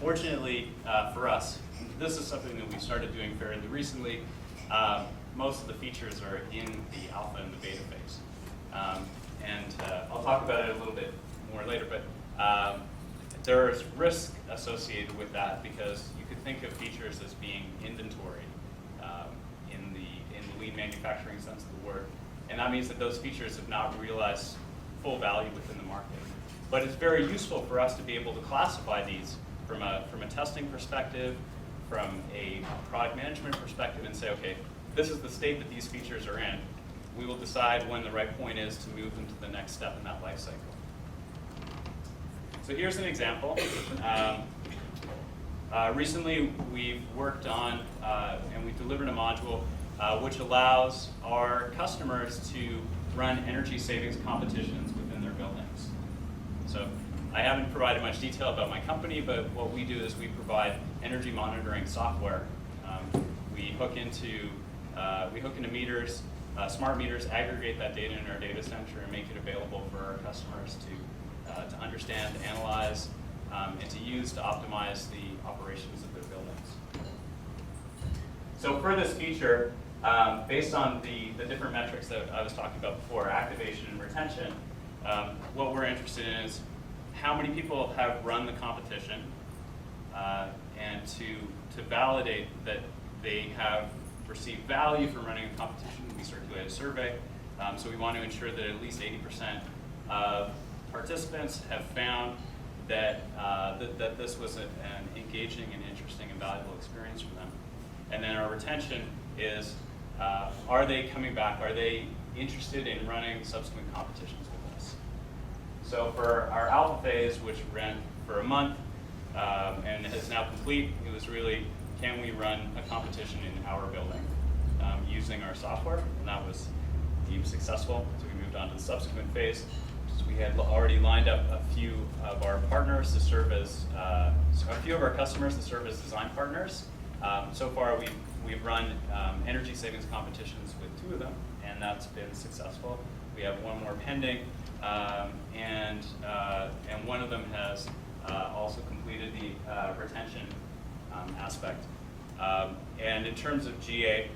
Fortunately for us, this is something that we started doing fairly recently. Most of the features are in the alpha and the beta phase. I'll talk about it a little bit more later, but there's risk associated with that because you could think of features as being inventory in the lean manufacturing sense of the word. And that means that those features have not realized full value within the market. But it's very useful for us to be able to classify these from a testing perspective, from a product management perspective, and say, okay, this is the state that these features are in. We will decide when the right point is to move them to the next step in that life cycle. So here's an example. Recently, we've worked on and we've delivered a module which allows our customers to run energy savings competitions within their buildings. So I haven't provided much detail about my company, but what we do is we provide energy monitoring software. We hook into meters, smart meters, aggregate that data in our data center, and make it available for our customers to understand, analyze, and to use to optimize the operations of their buildings. So for this feature, based on the different metrics that I was talking about before, activation and retention, what we're interested in is how many people have run the competition, and to validate that they have received value from running a competition, we circulate a survey. So we want to ensure that at least 80% of participants have found that that this was an engaging and interesting and valuable experience for them. And then our retention is, are they coming back? Are they interested in running subsequent competitions with us? So for our alpha phase, which ran for a month and is now complete, it was really, can we run a competition in our building using our software? And that was deemed successful. So we moved on to the subsequent phase. So we had already lined up a few of our partners to serve as, a few of our customers to serve as design partners. So far we've run energy savings competitions with 2 of them, and that's been successful. We have 1 more pending, and one of them has also completed the retention aspect. And in terms of GA,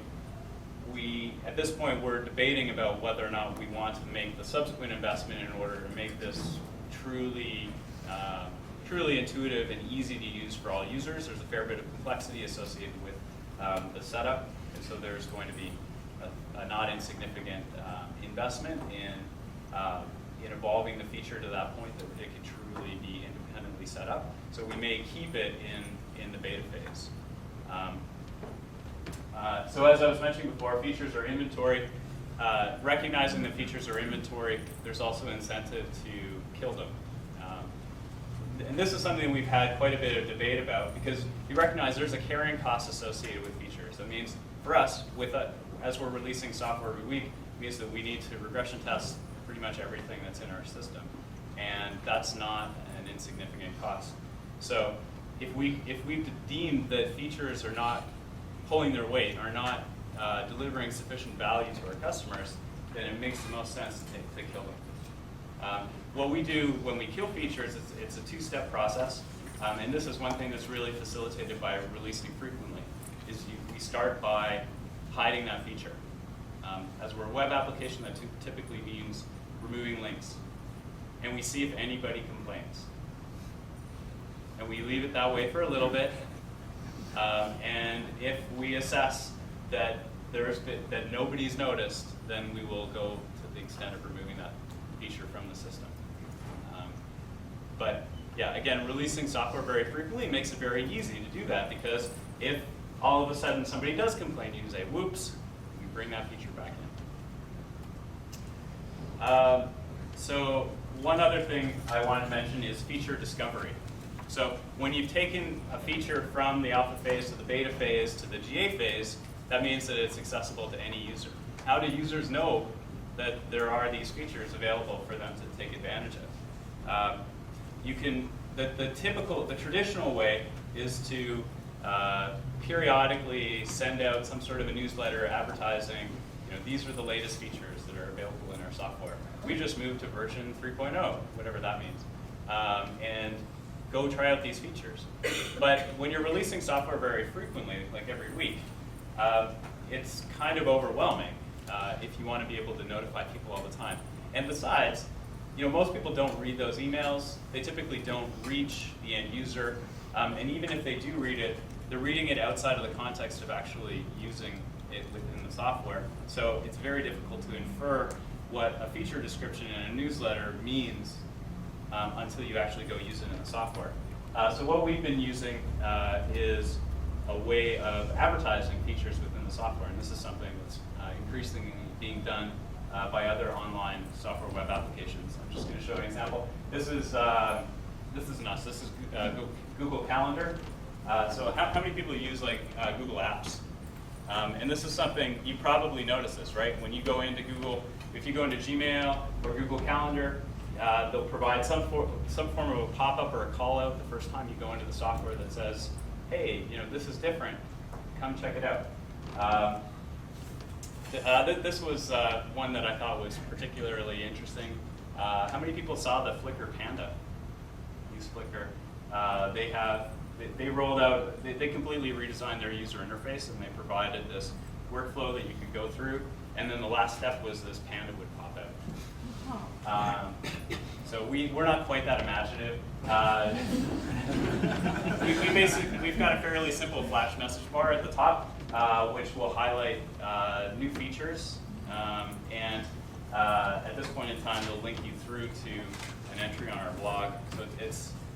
at this point, we're debating about whether or not we want to make the subsequent investment in order to make this truly intuitive and easy to use for all users. There's a fair bit of complexity associated with the setup, and so there's going to be a not insignificant investment in evolving the feature to that point that it can truly be independently set up. So we may keep it in the beta phase. So as I was mentioning before, features are inventory. Recognizing that features are inventory, there's also incentive to kill them. And this is something we've had quite a bit of debate about because you recognize there's a carrying cost associated with features. That means for us, as we're releasing software every week, it means that we need to regression test pretty much everything that's in our system. And that's not an insignificant cost. So if we've deemed that features are not pulling their weight, are not delivering sufficient value to our customers, then it makes the most sense to kill them. What we do when we kill features, it's a 2-step process, and this is one thing that's really facilitated by releasing frequently, is we start by hiding that feature. As we're a web application, that typically means removing links, and we see if anybody complains. And we leave it that way for a little bit, and if we assess that that nobody's noticed, then we will go to the extent of removing that feature from the system. But yeah, again, releasing software very frequently makes it very easy to do that because if all of a sudden somebody does complain, you can say, whoops, we bring that feature back in. So one other thing I want to mention is feature discovery. So when you've taken a feature from the alpha phase to the beta phase to the GA phase, that means that it's accessible to any user. How do users know that there are these features available for them to take advantage of? The traditional way is to periodically send out some sort of a newsletter advertising, these are the latest features that are available in our software. We just moved to version 3.0, whatever that means. And go try out these features. But when you're releasing software very frequently, like every week, it's kind of overwhelming if you want to be able to notify people all the time. And besides, most people don't read those emails. They typically don't reach the end user. And even if they do read it, they're reading it outside of the context of actually using it within the software. So it's very difficult to infer what a feature description in a newsletter means until you actually go use it in the software. So what we've been using is a way of advertising features within the software, and this is something that's increasingly being done by other online software web applications. I'm just going to show an example. This is us. This is Google Calendar. So how many people use Google Apps? And this is something you probably notice this, right? When you go into Google, if you go into Gmail or Google Calendar, they'll provide some form of a pop-up or a call-out the first time you go into the software that says, hey, this is different. Come check it out. This was one that I thought was particularly interesting. How many people saw the Flickr panda? Use Flickr. They rolled out, they completely redesigned their user interface, and they provided this workflow that you could go through, and then the last step was this panda would pop out. So we're not quite that imaginative. We've got a fairly simple flash message bar at the top, which will highlight new features, and at this point in time, they'll link you through to an entry on our blog. So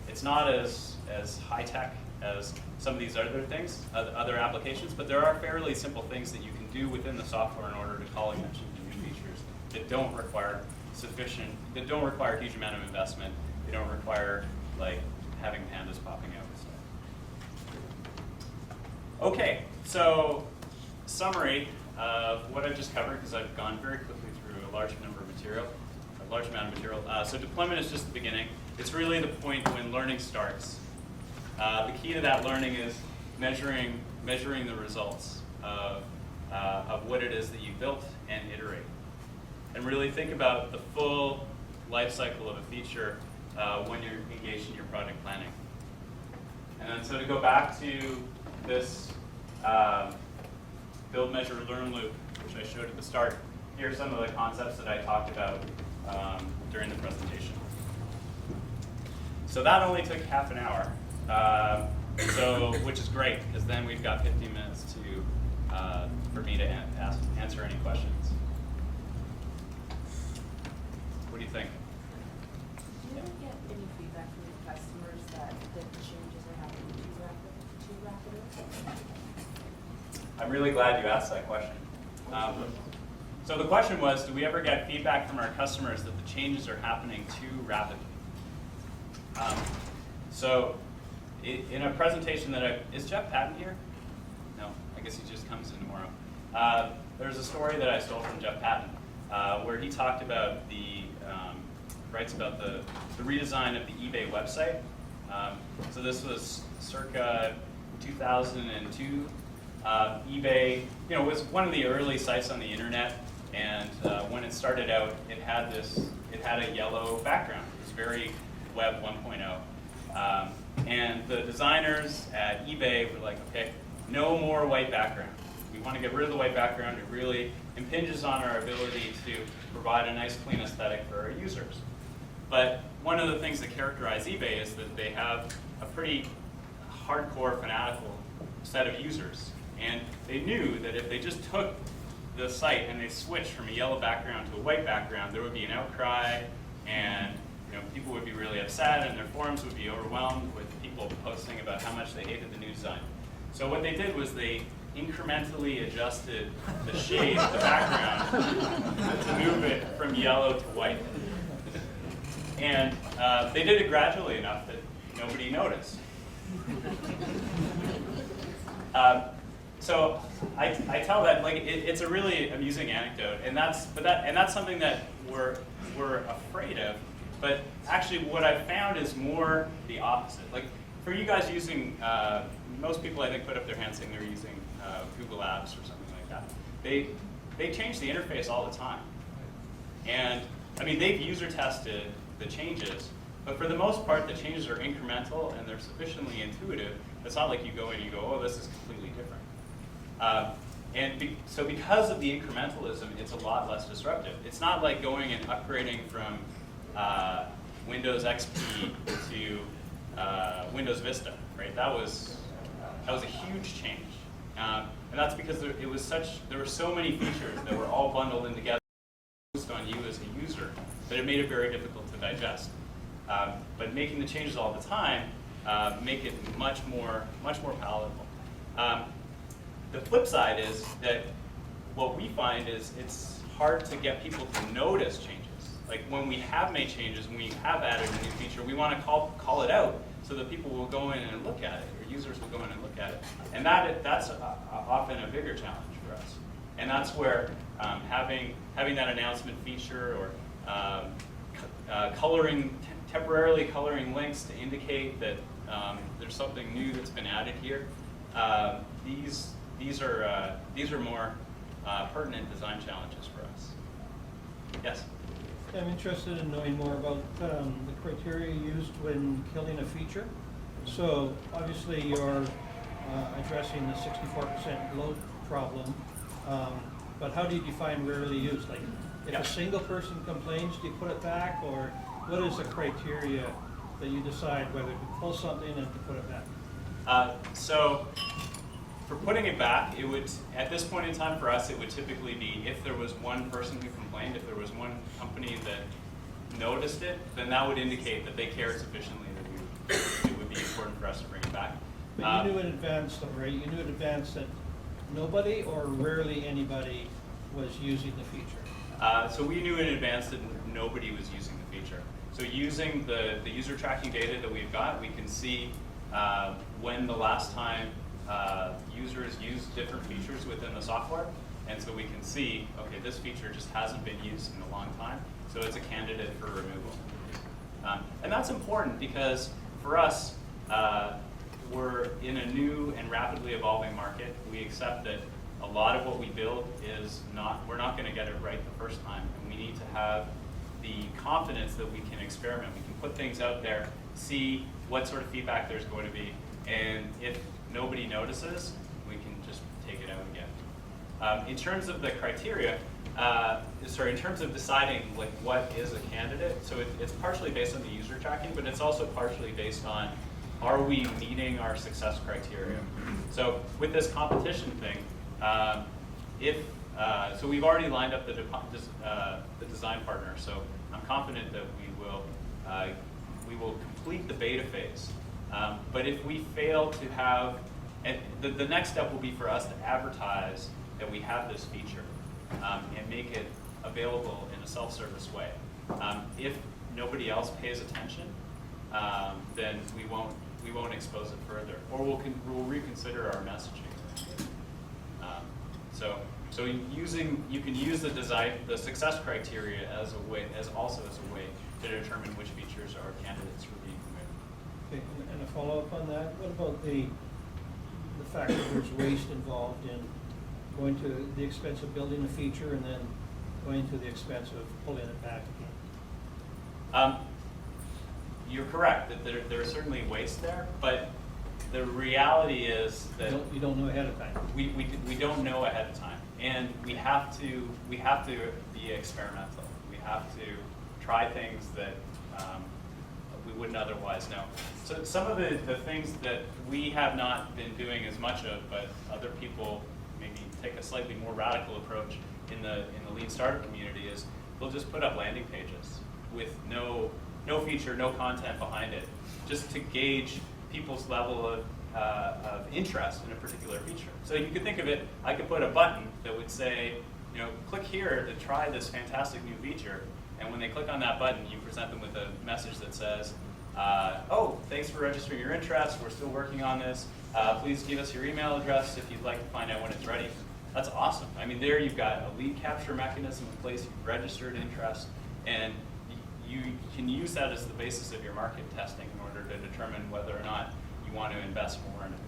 it's not as high tech as some of these other things, other applications, but there are fairly simple things that you can do within the software in order to call attention to new features that don't require a huge amount of investment. They don't require having pandas popping out and stuff. Okay, so summary of what I've just covered, because I've gone very quickly through a large amount of material. So deployment is just the beginning. It's really the point when learning starts. The key to that learning is measuring the results of what it is that you built and iterate. And really think about the full life cycle of a feature when you're engaged in your project planning. And then so to go back to this build, measure, learn loop, which I showed at the start, here are some of the concepts that I talked about during the presentation. So that only took half an hour, which is great, because then we've got 15 minutes for me to answer any questions. What do you think? Do you ever get any feedback from your customers that the changes are happening too rapidly? I'm really glad you asked that question. So the question was, do we ever get feedback from our customers that the changes are happening too rapidly? So in a presentation that is Jeff Patton here? No, I guess he just comes in tomorrow. There's a story that I stole from Jeff Patton where he talked about writes about the redesign of the eBay website. So this was circa 2002. eBay, was one of the early sites on the internet, and when it started out, it had a yellow background. It was very Web 1.0. And the designers at eBay were like, okay, no more white background. We want to get rid of the white background. It really impinges on our ability to provide a nice, clean aesthetic for our users. But one of the things that characterize eBay is that they have a pretty hardcore, fanatical set of users. And they knew that if they just took the site and they switched from a yellow background to a white background, there would be an outcry, and people would be really upset, and their forums would be overwhelmed with people posting about how much they hated the new design. So what they did was they incrementally adjusted the shade of the background to move it from yellow to white. And they did it gradually enough that nobody noticed. So I tell that it's a really amusing anecdote, and that's something that we're afraid of. But actually, what I've found is more the opposite. For you guys using, most people I think put up their hands saying they're using Google Apps or something like that. They change the interface all the time, and I mean they've user tested the changes, But for the most part, the changes are incremental and they're sufficiently intuitive. It's not like you go in and you go, oh, this is completely different. So because of the incrementalism, it's a lot less disruptive. It's not like going and upgrading from Windows XP to Windows Vista, right? That was a huge change. And that's because there were so many features that were all bundled in together on you as a user that it made it very difficult to digest. But making the changes all the time make it much more palatable. The flip side is that what we find is it's hard to get people to notice changes. Like when we have made changes, when we have added a new feature, we want to call it out so that people will go in and look at it, or users will go in and look at it. And that's often a bigger challenge for us. And that's where having that announcement feature or temporarily coloring links to indicate that there's something new that's been added here. These are more pertinent design challenges for us. Yes? I'm interested in knowing more about the criteria used when killing a feature. So obviously you're addressing the 64% load problem, but how do you define rarely used? Like if a single person complains, do you put it back, or what is the criteria that you decide whether to pull something and to put it back? So for putting it back, it would, at this point in time for us, it would typically be if there was one person who complained, if there was one company that noticed it, then that would indicate that they cared sufficiently that it would be important for us to bring it back. But you knew in advance, though, right? You knew in advance that nobody or rarely anybody was using the feature. So we knew in advance that nobody was using the feature. So using the user tracking data that we've got, we can see when the last time users use different features within the software, and so we can see, okay, this feature just hasn't been used in a long time, so it's a candidate for removal. And that's important because for us, we're in a new and rapidly evolving market. We accept that a lot of what we build we're not going to get it right the first time, and we need to have the confidence that we can experiment. We can put things out there, see what sort of feedback there's going to be, and if nobody notices, we can just take it out again. In terms of the criteria, in terms of deciding like what is a candidate, so it's partially based on the user tracking, but it's also partially based on are we meeting our success criteria. So with this competition thing, so we've already lined up the design partner, so I'm confident that we will complete the beta phase. But if we fail to have, and the next step will be for us to advertise that we have this feature and make it available in a self-service way. If nobody else pays attention, then we won't expose it further, or we'll reconsider our messaging. So you can use the success criteria as a way to determine which features are candidates for being removed. Okay, and a follow-up on that, what about the fact that there's waste involved in going to the expense of building a feature and then going to the expense of pulling it back again? You're correct that there is certainly waste there, but the reality is that you don't know ahead of time. We don't know ahead of time, and we have to be experimental. We have to try things that we wouldn't otherwise know. So some of the things that we have not been doing as much of, but other people maybe take a slightly more radical approach in the lean startup community, is we'll just put up landing pages with no feature, no content behind it, just to gauge people's level of interest in a particular feature. So you could think of it, I could put a button that would say, click here to try this fantastic new feature, and when they click on that button, you present them with a message that says, oh, thanks for registering your interest, we're still working on this, please give us your email address if you'd like to find out when it's ready. That's awesome. I mean, there you've got a lead capture mechanism in place, you've registered interest, and you can use that as the basis of your market testing in order to determine whether or not you want to invest more in it.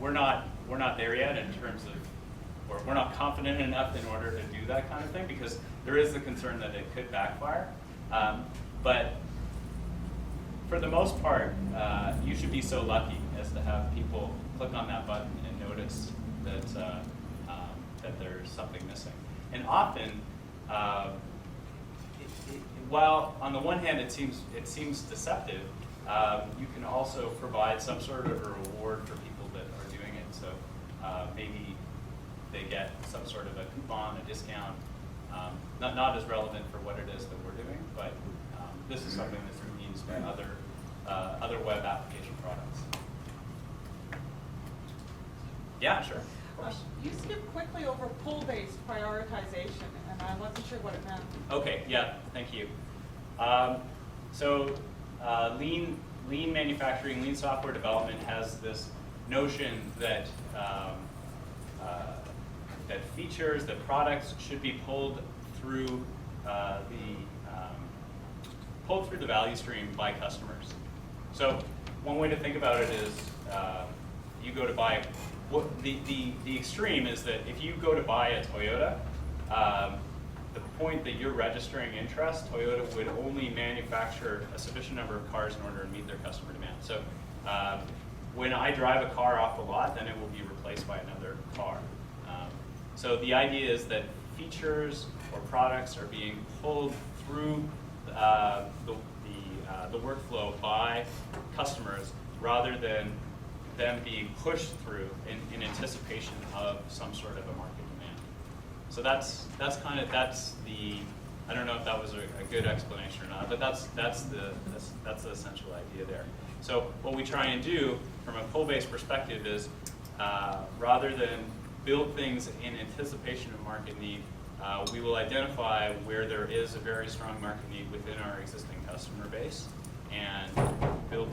We're not there yet in terms of, or we're not confident enough in order to do that kind of thing, because there is the concern that it could backfire. But for the most part, you should be so lucky as to have people click on that button and notice that that there's something missing. And often, while on the one hand it seems deceptive, you can also provide some sort of a reward for people that are doing it. So maybe they get some sort of a coupon, a discount. Not as relevant for what it is that we're doing, but this is something that's used by other web application products. Yeah, sure. Of course. You skipped quickly over pull-based prioritization, and I wasn't sure what it meant. Okay, yeah, thank you. Lean manufacturing, lean software development has this notion that that features, that products should be pulled through the value stream by customers. So one way to think about it is you go to buy. The extreme is that if you go to buy a Toyota, the point that you're registering interest, Toyota would only manufacture a sufficient number of cars in order to meet their customer demand. So when I drive a car off the lot, then it will be replaced by another car. So the idea is that features or products are being pulled through the workflow by customers rather than them being pushed through in anticipation of some sort of a market demand. So that's the I don't know if that was a good explanation or not, but that's the essential idea there. So what we try and do from a pull-based perspective is rather than build things in anticipation of market need, we will identify where there is a very strong market need within our existing customer base and build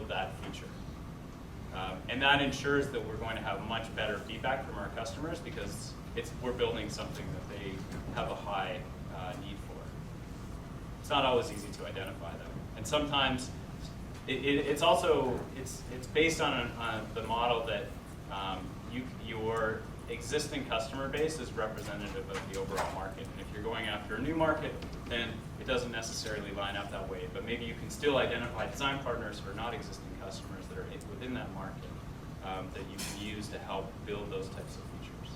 that feature. And that ensures that we're going to have much better feedback from our customers because we're building something that they have a high need for. It's not always easy to identify though, and sometimes it's based on the model that your existing customer base is representative of the overall market. And if you're going after a new market, then it doesn't necessarily line up that way. But maybe you can still identify design partners who are not existing customers that are within that market that you can use to help build those types of features.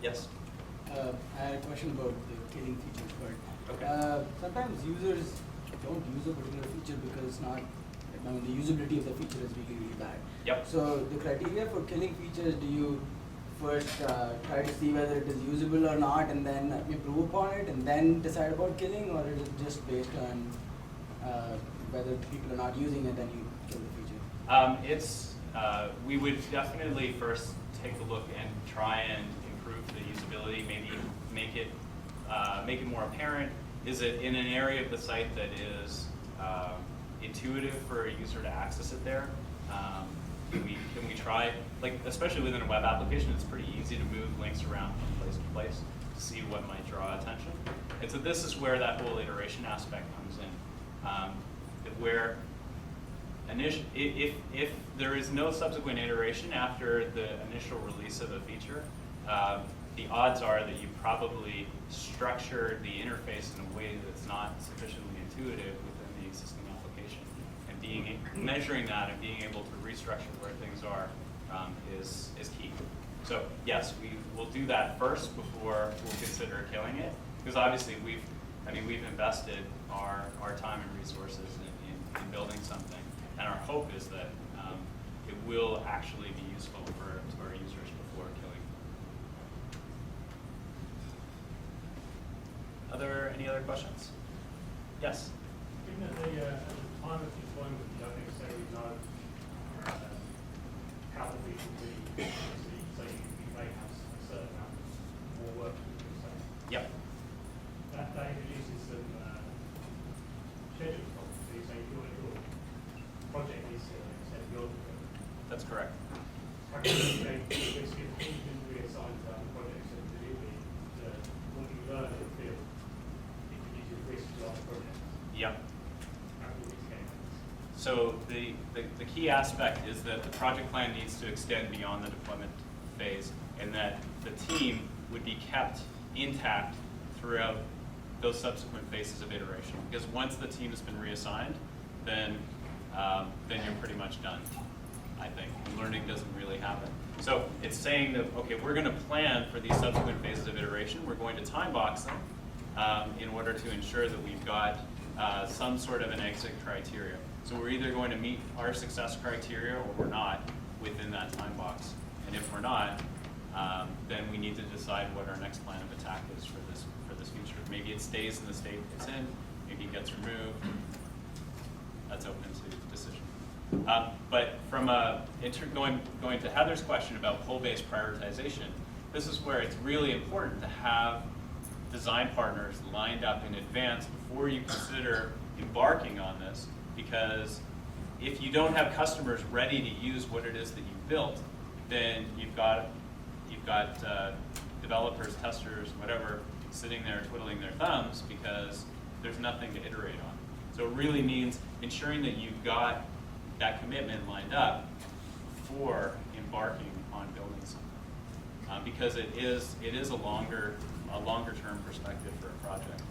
Yes? I had a question about the killing features, but Okay. Sometimes users don't use a particular feature because it's not, the usability of the feature is really, really bad. Yep. So the criteria for killing features, do you first try to see whether it is usable or not and then improve upon it and then decide about killing, or is it just based on whether people are not using it and you kill the feature? We would definitely first take a look and try and improve the usability, maybe make it more apparent. Is it in an area of the site that is intuitive for a user to access it there? Can we try, especially within a web application, it's pretty easy to move links around from place to place to see what might draw attention. And so this is where that whole iteration aspect comes in, where if there is no subsequent iteration after the initial release of a feature, the odds are that you probably structured the interface in a way that's not sufficiently intuitive within the existing application. And measuring that and being able to restructure where things are is key. So yes, we will do that first before we'll consider killing it, because obviously we've invested our time and resources in building something, and our hope is that it will actually be useful to our users before killing. Any other questions? Yes? Given that at the time of deployment, you don't necessarily know how the feature will be received, so you may have a certain amount more work to do. So Yep. that introduces some schedule problems. So you say your project is instead of your deployment. That's correct. How can you make this get reassigned to other projects and delivery what you learn in the field introduces risk to other projects? Yep. How can we mitigate that? So the key aspect is that the project plan needs to extend beyond the deployment phase, and that the team would be kept intact throughout those subsequent phases of iteration. Because once the team has been reassigned, then you're pretty much done, I think. And learning doesn't really happen. So it's saying that, okay, we're going to plan for these subsequent phases of iteration. We're going to time box them in order to ensure that we've got some sort of an exit criteria. So we're either going to meet our success criteria or we're not within that time box. And if we're not, then we need to decide what our next plan of attack is for this feature. Maybe it stays in the state it's in, maybe it gets removed. That's open to decision. But from going to Heather's question about pull-based prioritization, this is where it's really important to have design partners lined up in advance before you consider embarking on this, because if you don't have customers ready to use what it is that you built, then you've got developers, testers, whatever, sitting there twiddling their thumbs because there's nothing to iterate on. So it really means ensuring that you've got that commitment lined up before embarking on building something, because it is a longer term perspective for a project.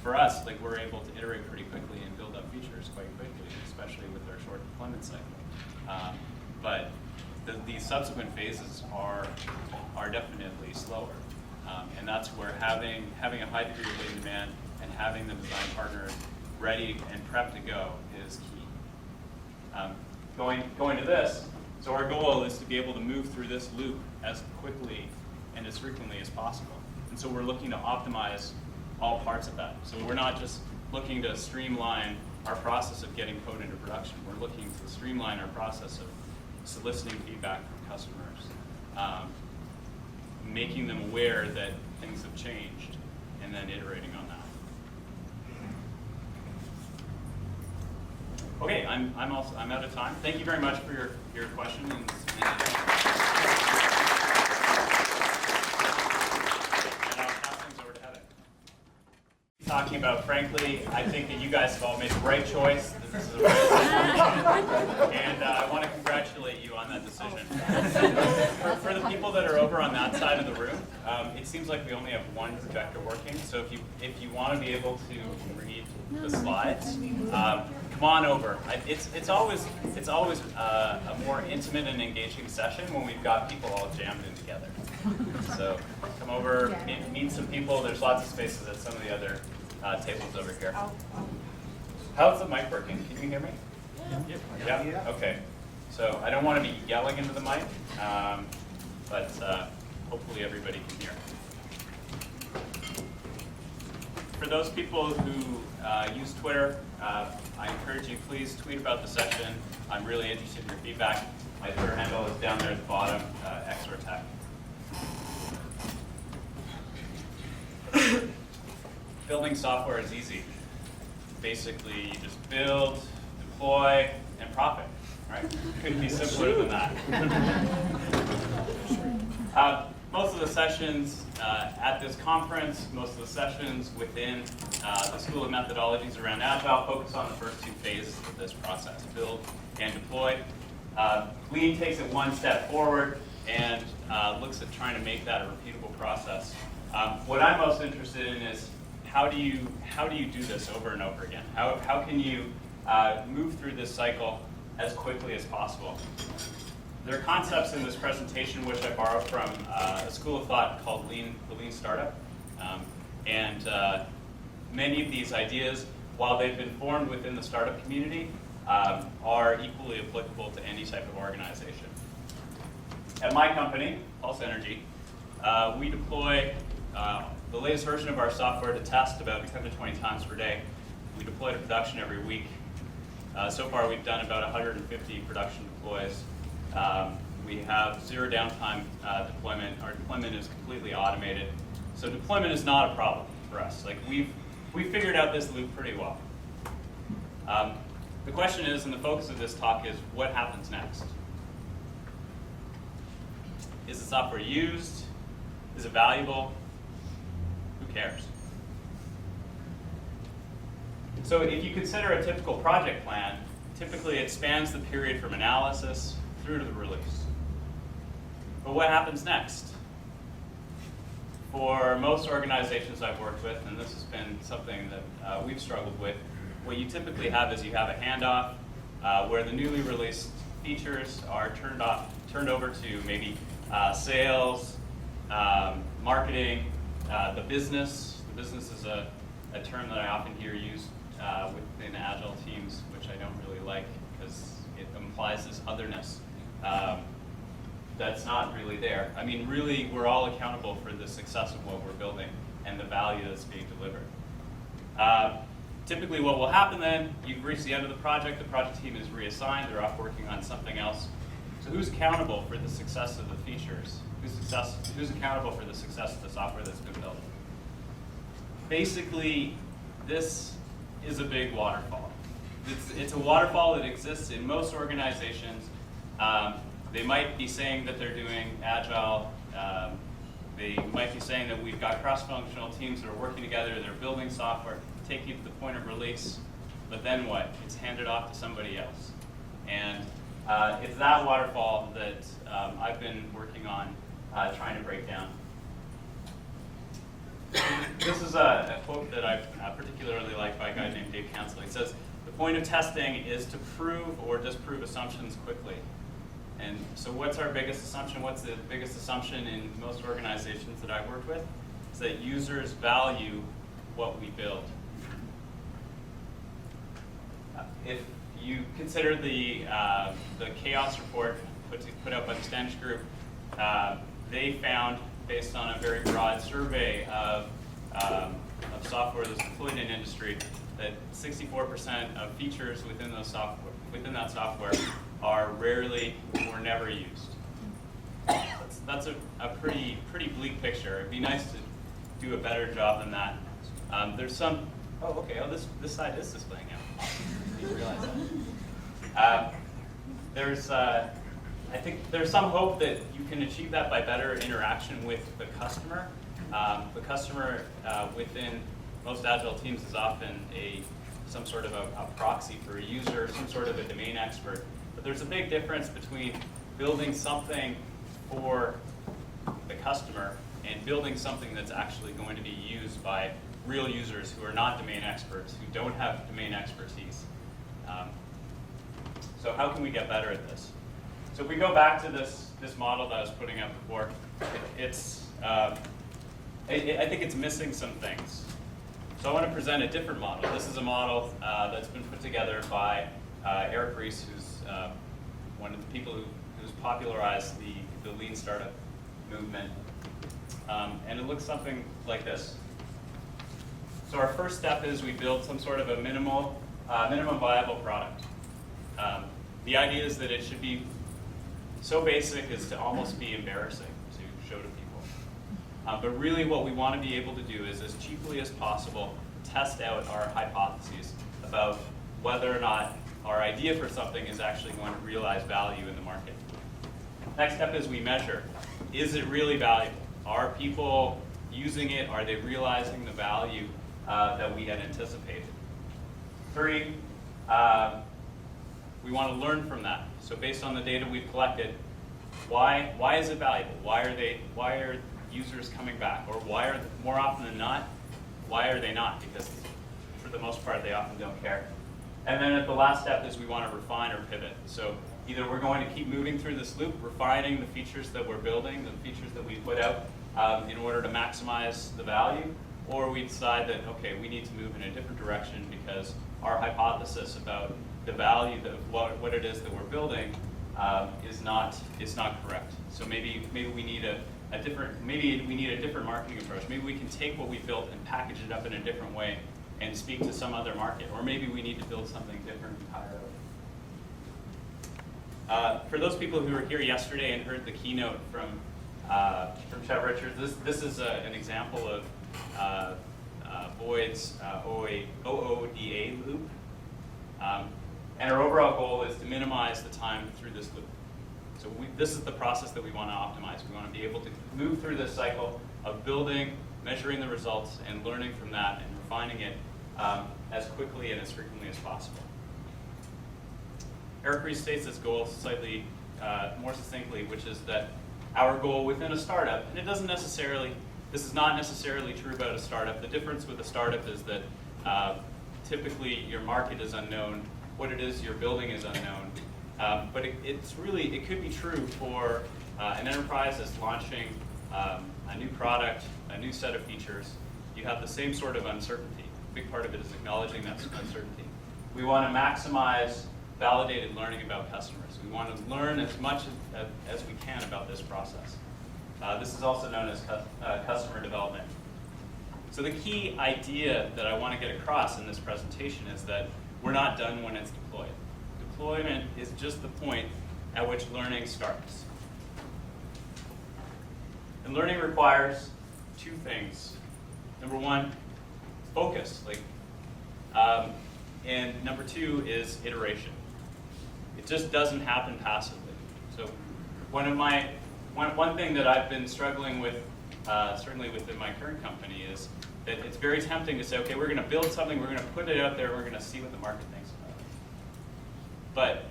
For us, like, we're able to iterate pretty quickly and build up features quite quickly, especially with our short deployment cycle. But these subsequent phases are definitely slower, and that's where having a high degree of latent demand and having the design partner ready and prepped to go is key. Going to this, so our goal is to be able to move through this loop as quickly and as frequently as possible. And so we're looking to optimize all parts of that. So we're not just looking to streamline our process of getting code into production. We're looking to streamline our process of soliciting feedback from customers, making them aware that things have changed, and then iterating on that. Okay, I'm out of time. Thank you very much for your question. And I'll pass things over to Heather. Talking about, frankly, I think that you guys have all made the right choice. This is a right decision. And I want to congratulate you on that decision. For the people that are over on that side of the room, it seems like we only have one projector working. So if you want to be able to read the slides, come on over. It's always a more intimate and engaging session when we've got people all jammed in together. So come over, meet some people. There's lots of spaces at some of the other tables over here. How's the mic working? Can you hear me? Yeah? Okay. So I don't want to be yelling into the mic, but hopefully everybody can hear. For those people who use Twitter, I encourage you, please tweet about the session. I'm really interested in your feedback. My Twitter handle is down there at the bottom, XORTech. Building software is easy. Basically, you just build, deploy, and profit, right? Couldn't be simpler than that. Most of the sessions at this conference, most of the sessions within the School of Methodologies around Agile focus on the first two phases of this process, build and deploy. Lean takes it one step forward and looks at trying to make that a repeatable process. What I'm most interested in is how do you do this over and over again? How can you move through this cycle as quickly as possible? There are concepts in this presentation which I borrowed from a school of thought called the Lean Startup. Many of these ideas, while they've been formed within the startup community, are equally applicable to any type of organization. At my company, Pulse Energy, we deploy the latest version of our software to test about 10 to 20 times per day. We deploy to production every week. So far, we've done about 150 production deploys. We have zero downtime deployment. Our deployment is completely automated. So deployment is not a problem for us. Like we've figured out this loop pretty well. The question is, and the focus of this talk is, what happens next? Is the software used? Is it valuable? Who cares? So if you consider a typical project plan, typically it spans the period from analysis through to the release. But what happens next? For most organizations I've worked with, and this has been something that we've struggled with, what you typically have is you have a handoff where the newly released features are turned over to maybe sales, marketing, the business. The business is a term that I often hear used within Agile teams, which I don't really like because it implies this otherness. That's not really there. I mean, really, we're all accountable for the success of what we're building and the value that's being delivered. Typically what will happen then, you've reached the end of the project team is reassigned, they're off working on something else. So who's accountable for the success of the features? Who's accountable for the success of the software that's been built? Basically, this is a big waterfall. It's a waterfall that exists in most organizations. They might be saying that they're doing Agile. They might be saying that we've got cross-functional teams that are working together, they're building software, taking it to the point of release, but then what? It's handed off to somebody else. And it's that waterfall that I've been working on trying to break down. This is a quote that I particularly like by a guy named Dave Cancel. He says, "The point of testing is to prove or disprove assumptions quickly." And so what's our biggest assumption? What's the biggest assumption in most organizations that I've worked with? It's that users value what we build. If you consider the chaos report put out by the Stench Group, they found, based on a very broad survey of software that's deployed in industry, that 64% of features within that software are rarely or never used. That's a pretty bleak picture. It'd be nice to do a better job than that. There's some. Oh, okay. Oh, this side is displaying now. I didn't realize that. I think there's some hope that you can achieve that by better interaction with the customer. The customer within most Agile teams is often some sort of a proxy for a user, some sort of a domain expert. But there's a big difference between building something for the customer and building something that's actually going to be used by real users who are not domain experts, who don't have domain expertise. So how can we get better at this? So if we go back to this model that I was putting up before, I think it's missing some things. So I want to present a different model. This is a model that's been put together by Eric Ries, who's one of the people who's popularized the lean startup movement. And it looks something like this. So our first step is we build some sort of a minimum viable product. The idea is that it should be so basic as to almost be embarrassing to show to people. But really what we want to be able to do is, as cheaply as possible, test out our hypotheses about whether or not our idea for something is actually going to realize value in the market. Next step is we measure. Is it really valuable? Are people using it? Are they realizing the value that we had anticipated? 3, we want to learn from that. So based on the data we've collected, why is it valuable? Why are users coming back? Or more often than not, why are they not? Because for the most part, they often don't care. And then at the last step is we want to refine or pivot. So either we're going to keep moving through this loop, refining the features that we're building, the features that we put out in order to maximize the value, or we decide that, okay, we need to move in a different direction because our hypothesis about the value of what it is that we're building is not correct. So maybe we need a different marketing approach. Maybe we can take what we built and package it up in a different way and speak to some other market, or maybe we need to build something different entirely. For those people who were here yesterday and heard the keynote from Chet Richards, this is an example of Boyd's OODA loop. And our overall goal is to minimize the time through this loop. So this is the process that we want to optimize. We want to be able to move through this cycle of building, measuring the results, and learning from that and refining it as quickly and as frequently as possible. Eric Ries states this goal slightly more succinctly, which is that our goal within a startup, and it doesn't necessarily This is not necessarily true about a startup. The difference with a startup is that typically your market is unknown, what it is you're building is unknown, but it could be true for an enterprise that's launching a new product, a new set of features. You have the same sort of uncertainty. A big part of it is acknowledging that uncertainty. We want to maximize validated learning about customers. We want to learn as much as we can about this process. This is also known as customer development. So the key idea that I want to get across in this presentation is that we're not done when it's deployed. Deployment is just the point at which learning starts. And learning requires two things. Number one, focus. And number two is iteration. It just doesn't happen passively. So one thing that I've been struggling with, certainly within my current company, is that it's very tempting to say, okay, we're going to build something, we're going to put it out there, we're going to see what the market thinks about it. But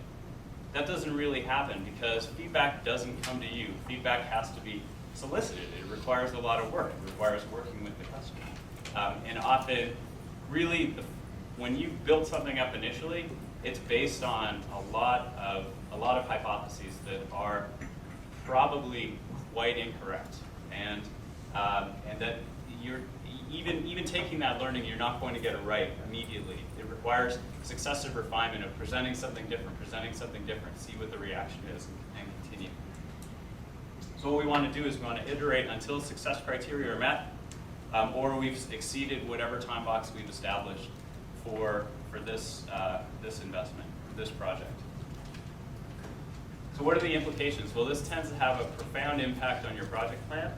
that doesn't really happen because feedback doesn't come to you. Feedback has to be solicited. It requires a lot of work. It requires working with the customer. And often, really, when you build something up initially, it's based on a lot of hypotheses that are probably quite incorrect, and that you're even taking that learning, you're not going to get it right immediately. It requires successive refinement of presenting something different, see what the reaction is, and continue. So what we want to do is we want to iterate until success criteria are met, or we've exceeded whatever time box we've established for this investment, this project. So what are the implications? Well, this tends to have a profound impact on your project plan,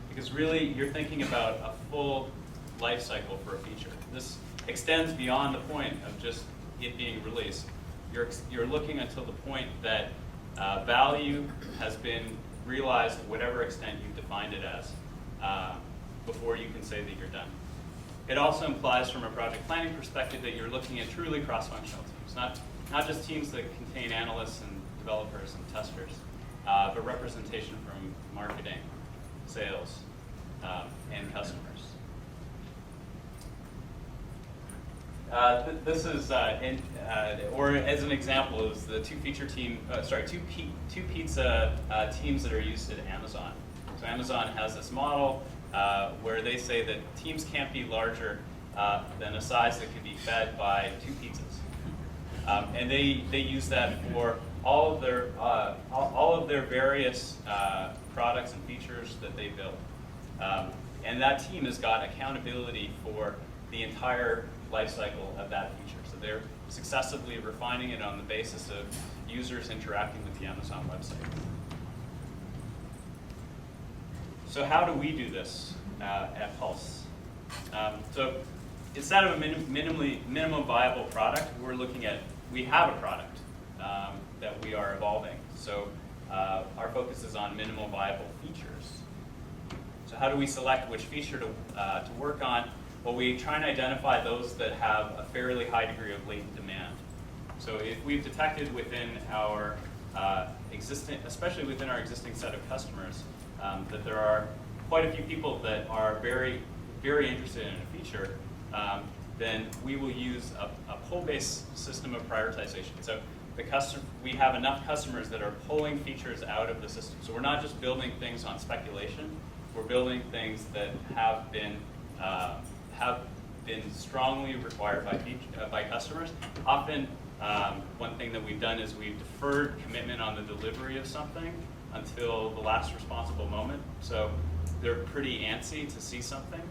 because really you're thinking about a full life cycle for a feature. This extends beyond the point of just it being released. You're looking until the point that value has been realized to whatever extent you've defined it as before you can say that you're done. It also implies, from a project planning perspective, that you're looking at truly cross-functional teams, not just teams that contain analysts and developers and testers, but representation from marketing, sales, and customers. This is, or as an example, is the two pizza teams that are used at Amazon. So Amazon has this model where they say that teams can't be larger than a size that can be fed by two pizzas, and they use that for all of their various products and features that they build. And that team has got accountability for the entire life cycle of that feature. So they're successively refining it on the basis of users interacting with the Amazon website. So how do we do this at Pulse? So instead of a minimum viable product, we're looking at, we have a product that we are evolving. So our focus is on minimal viable features. So how do we select which feature to work on? Well, we try and identify those that have a fairly high degree of latent demand. So if we've detected within our especially within our existing set of customers, that there are quite a few people that are very, very interested in a feature, then we will use a pull-based system of prioritization. So we have enough customers that are pulling features out of the system. So we're not just building things on speculation. We're building things that have been strongly required by customers. Often, one thing that we've done is we've deferred commitment on the delivery of something until the last responsible moment. So they're pretty antsy to see something,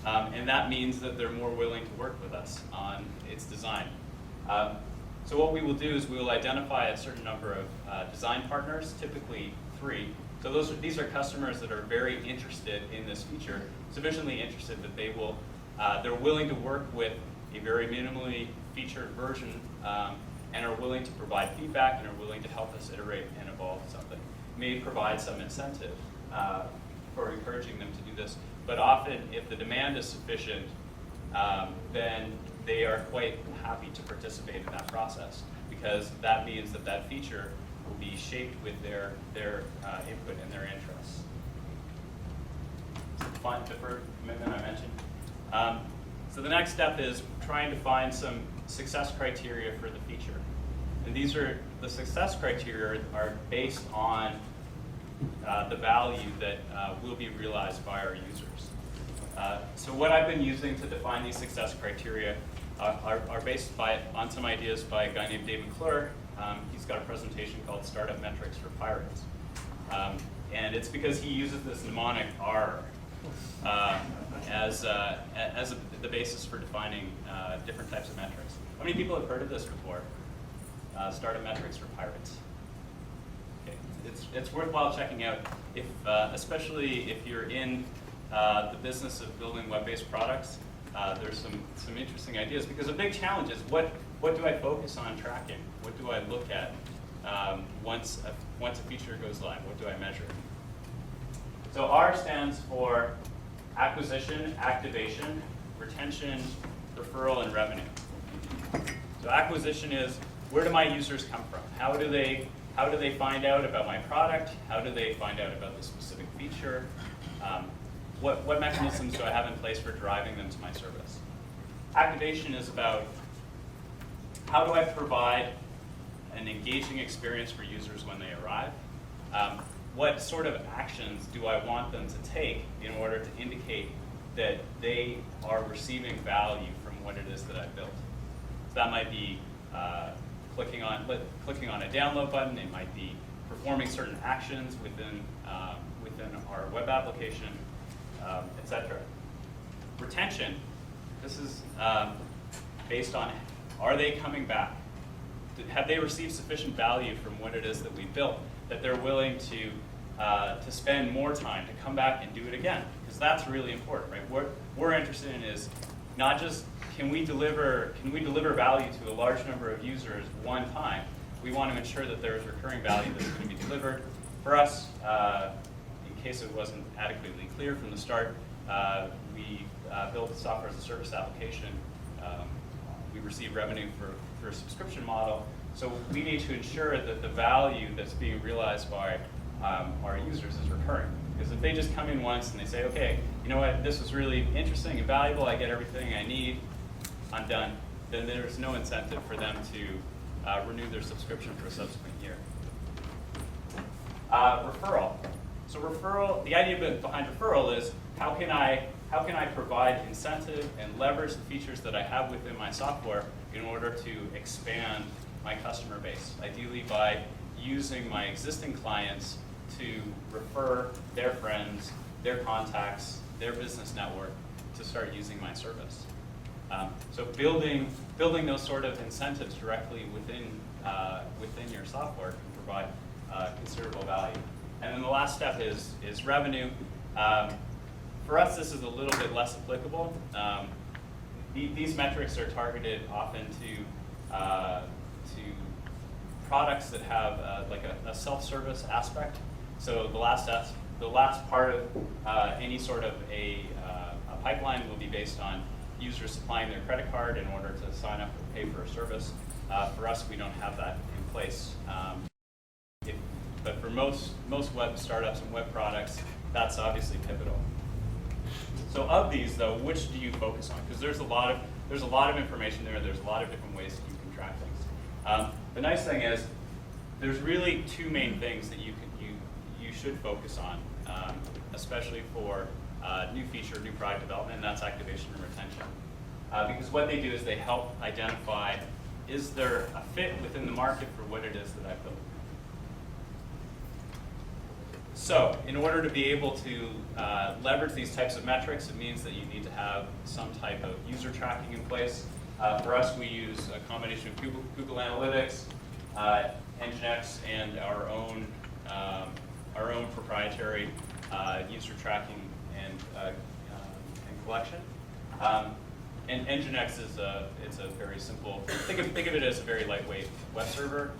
and that means that they're more willing to work with us on its design. So what we will do is we will identify a certain number of design partners, typically 3. So these are customers that are very interested in this feature, sufficiently interested that they're willing to work with a very minimally featured version, and are willing to provide feedback and are willing to help us iterate and evolve something. May provide some incentive for encouraging them to do this, but often if the demand is sufficient, then they are quite happy to participate in that process, because that means that that feature will be shaped with their input and their interests. deferred commitment I mentioned. So the next step is trying to find some success criteria for the feature. And these are, the success criteria are based on the value that will be realized by our users. So what I've been using to define these success criteria are based on some ideas by a guy named David McClure. He's got a presentation called Startup Metrics for Pirates. And it's because he uses this mnemonic R as the basis for defining different types of metrics. How many people have heard of this before? Startup Metrics for Pirates. Okay. It's worthwhile checking out, if, especially if you're in the business of building web-based products. There's some interesting ideas, because a big challenge is what do I focus on tracking? What do I look at once a feature goes live? What do I measure? So R stands for acquisition, activation, retention, referral, and revenue. So acquisition is, where do my users come from? How do they find out about my product? How do they find out about the specific feature? What mechanisms do I have in place for driving them to my service? Activation is about, how do I provide an engaging experience for users when they arrive? What sort of actions do I want them to take in order to indicate that they are receiving value from what it is that I've built? So that might be clicking on a download button. It might be performing certain actions within our web application, etc. Retention, this is based on, are they coming back? Have they received sufficient value from what it is that we built that they're willing to spend more time to come back and do it again? Because that's really important, right? What we're interested in is not just can we deliver value to a large number of users one time. We want to ensure that there is recurring value that's going to be delivered. For us, in case it wasn't adequately clear from the start, we built a software as a service application. We receive revenue for a subscription model. So we need to ensure that the value that's being realized by our users is recurring. Because if they just come in once and they say, okay, you know what, this was really interesting and valuable, I get everything I need, I'm done, then there's no incentive for them to renew their subscription for a subsequent year. Referral. So referral, the idea behind referral is how can I provide incentive and leverage the features that I have within my software in order to expand my customer base, ideally by using my existing clients to refer their friends, their contacts, their business network to start using my service. So building those sort of incentives directly within your software can provide considerable value. And then the last step is revenue. For us, this is a little bit less applicable. These metrics are targeted often to products that have like a self-service aspect. So the last part of any sort of a pipeline will be based on users supplying their credit card in order to sign up or pay for a service. For us, we don't have that in place. But for most web startups and web products, that's obviously pivotal. So of these, though, which do you focus on? Because there's a lot of information there. There's a lot of different ways that you can track things. The nice thing is, there's really two main things that you should focus on, especially for new feature, new product development, and that's activation and retention. Because what they do is they help identify, is there a fit within the market for what it is that I've built? So in order to be able to leverage these types of metrics, it means that you need to have some type of user tracking in place. For us, we use a combination of Google Analytics, Nginx, and our own proprietary user tracking and collection. And Nginx it's a very simple. Think of it as a very lightweight web server.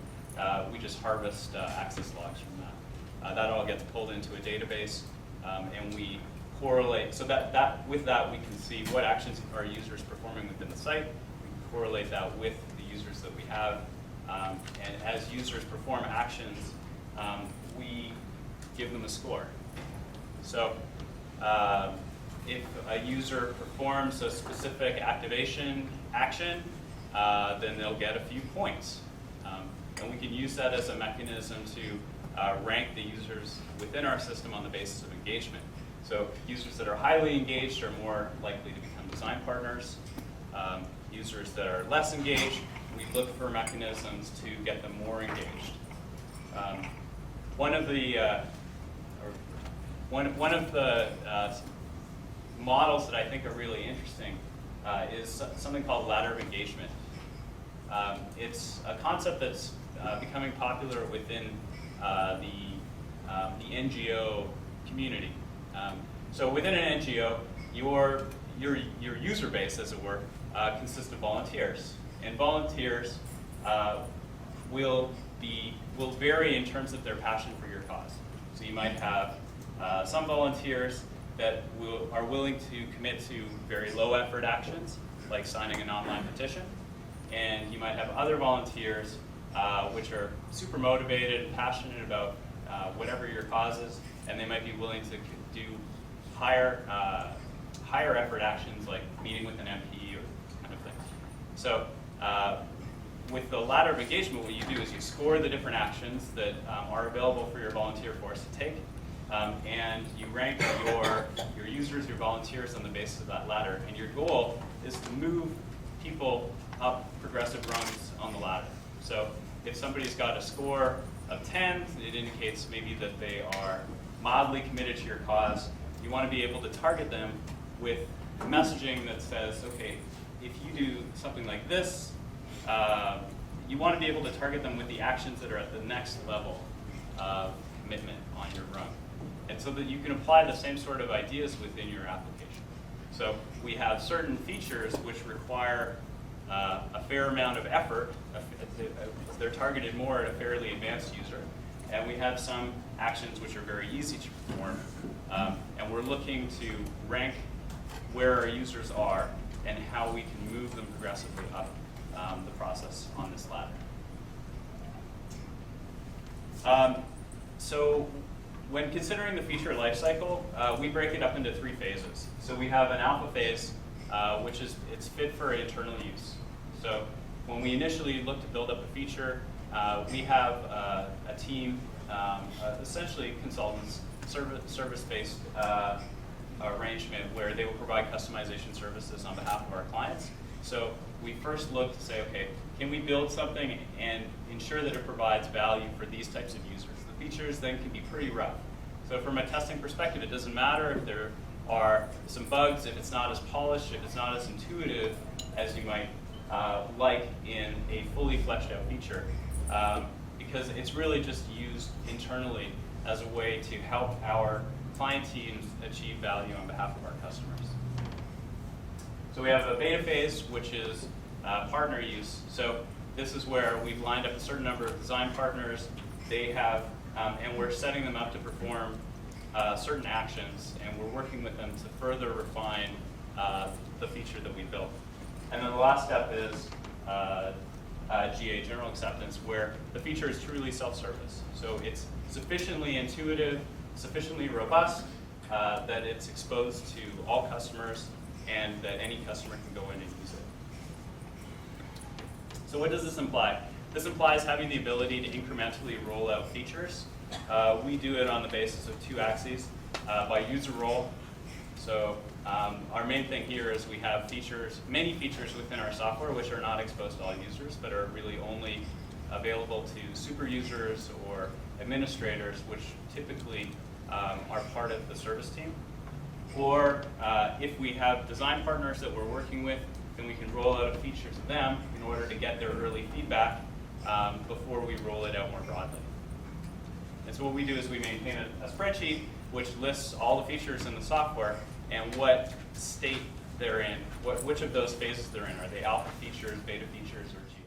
We just harvest access logs from that. That all gets pulled into a database, and we correlate. So with that we can see what actions are users performing within the site. We can correlate that with the users that we have, and as users perform actions, we give them a score. So if a user performs a specific activation action, then they'll get a few points. And we can use that as a mechanism to rank the users within our system on the basis of engagement. So users that are highly engaged are more likely to become design partners. Users that are less engaged, we look for mechanisms to get them more engaged. One of the models that I think are really interesting is something called ladder of engagement. It's a concept that's becoming popular within the NGO community. So within an NGO, your user base, as it were, consists of volunteers, and volunteers will vary in terms of their passion for your cause. So you might have some volunteers that are willing to commit to very low effort actions, like signing an online petition, and you might have other volunteers which are super motivated and passionate about whatever your cause is, and they might be willing to do higher effort actions like meeting with an MP or kind of thing. So with the ladder of engagement, what you do is you score the different actions that are available for your volunteer force to take, and you rank your users, your volunteers on the basis of that ladder. And your goal is to move people up progressive rungs on the ladder. So if somebody's got a score of 10, it indicates maybe that they are mildly committed to your cause. You want to be able to target them with messaging that says, okay, if you do something like this, you want to be able to target them with the actions that are at the next level of commitment on your rung. And so that you can apply the same sort of ideas within your application. So we have certain features which require a fair amount of effort. They're targeted more at a fairly advanced user. And we have some actions which are very easy to perform. And we're looking to rank where our users are and how we can move them progressively up the process on this ladder. So when considering the feature lifecycle, we break it up into 3 phases. So we have an alpha phase, which is it's fit for internal use. So when we initially look to build up a feature, we have a team, essentially consultants, service-based arrangement where they will provide customization services on behalf of our clients. So we first look to say, okay, can we build something and ensure that it provides value for these types of users? The features then can be pretty rough. So from a testing perspective, it doesn't matter if there are some bugs, if it's not as polished, if it's not as intuitive as you might like in a fully fleshed out feature, because it's really just used internally as a way to help our client teams achieve value on behalf of our customers. So we have a beta phase, which is partner use. So this is where we've lined up a certain number of design partners. They have, and we're setting them up to perform certain actions, and we're working with them to further refine the feature that we built. And then the last step is GA, general acceptance, where the feature is truly self-service. So it's sufficiently intuitive, sufficiently robust, that it's exposed to all customers and that any customer can go in and use it. So what does this imply? This implies having the ability to incrementally roll out features. We do it on the basis of 2 axes, by user role. So our main thing here is we have features, many features within our software which are not exposed to all users, but are really only available to super users or administrators, which typically are part of the service team. Or if we have design partners that we're working with, then we can roll out a feature to them in order to get their early feedback before we roll it out more broadly. And so what we do is we maintain a spreadsheet which lists all the features in the software and what state they're in, which of those phases they're in. Are they alpha features, beta features, or GA?